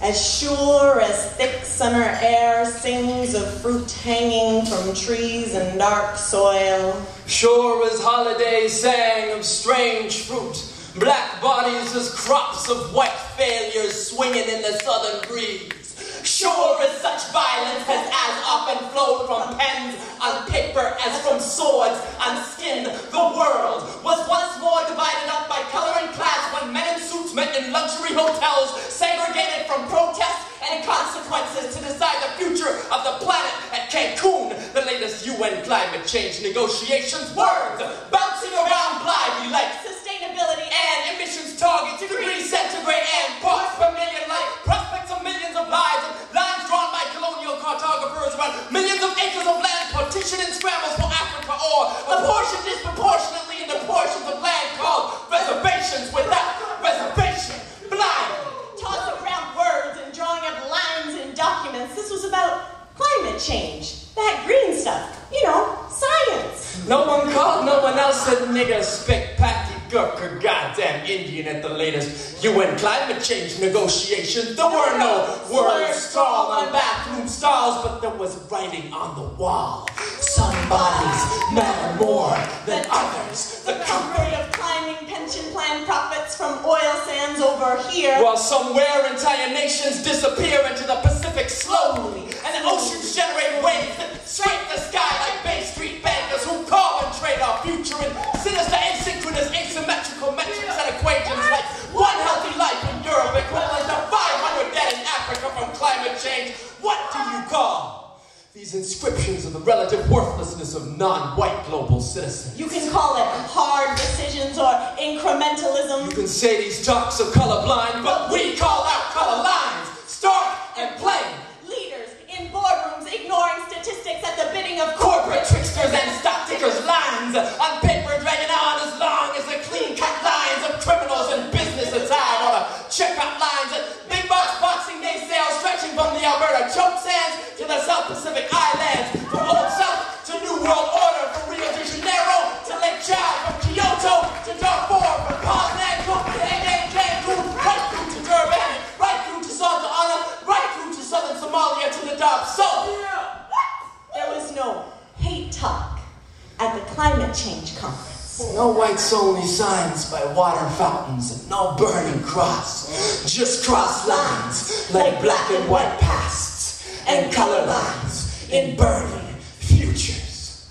as sure as thick summer air sings of fruit hanging from trees and dark soil. Sure as holidays sang of strange fruit, black bodies as crops of white failures swinging in the southern breeze. Sure as such violence has as often flowed from pens on paper as from swords on skin, the world was once more divided up by color and class when men in suits met in luxury hotels, segregated from protests and consequences to decide the future of the planet at Cancun. The latest UN climate change negotiations words bouncing around blithely like sustainability and emissions targets, degrees centigrade and parts per million, like prospects of millions of lives, and lines drawn by colonial cartographers around millions of acres of land partitioned in scrambles for Africa, or apportioned disproportionately into portions of land called reservations without reservation. Blind, tossing around words and drawing up lines in documents. This was about climate change. That green stuff. You know, science. No one called no one else a nigger, spick, packy, gurk, or goddamn Indian at the latest UN climate change negotiations. There were no words scrawled on bathroom stalls, but there was writing on the wall. Some bodies matter more than others. The comfort of climbing pension plan profits from oil sands over here, while somewhere entire nations disappear into the Pacific slowly, and the oceans generate waves that scrape the sky like Bay Street bankers who carbon trade our future in sinister, asynchronous, asymmetrical metrics and equations like one healthy life in Europe equivalent to 500 dead in Africa from climate change. What do you call these inscriptions of the relative worthlessness of non-white global citizens? You can call it hard decisions or incrementalism. You can say these talks are colorblind, but we call out color lines, stark and plain. Leaders in boardrooms ignoring statistics at the bidding of corporate tricksters and stock tickers' lines on paper dragging on as long as the clean-cut lines of criminals and business attire on the checkout lines at big box Boxing Day sales stretching from the Alberta choke sands to the South Pacific Islands, from Old South to New World Order, from Rio de Janeiro to Lake Chad, from Kyoto to Darfur, from Poznan, Copenhagen, Cancun, right through to Durban, right through to Santa Ana, right through to southern Somalia to the Dark South. There was no hate talk at the climate change conference. No whites-only signs by water fountains and no burning cross. Just cross lines like black and white pasts and color lines in burning futures.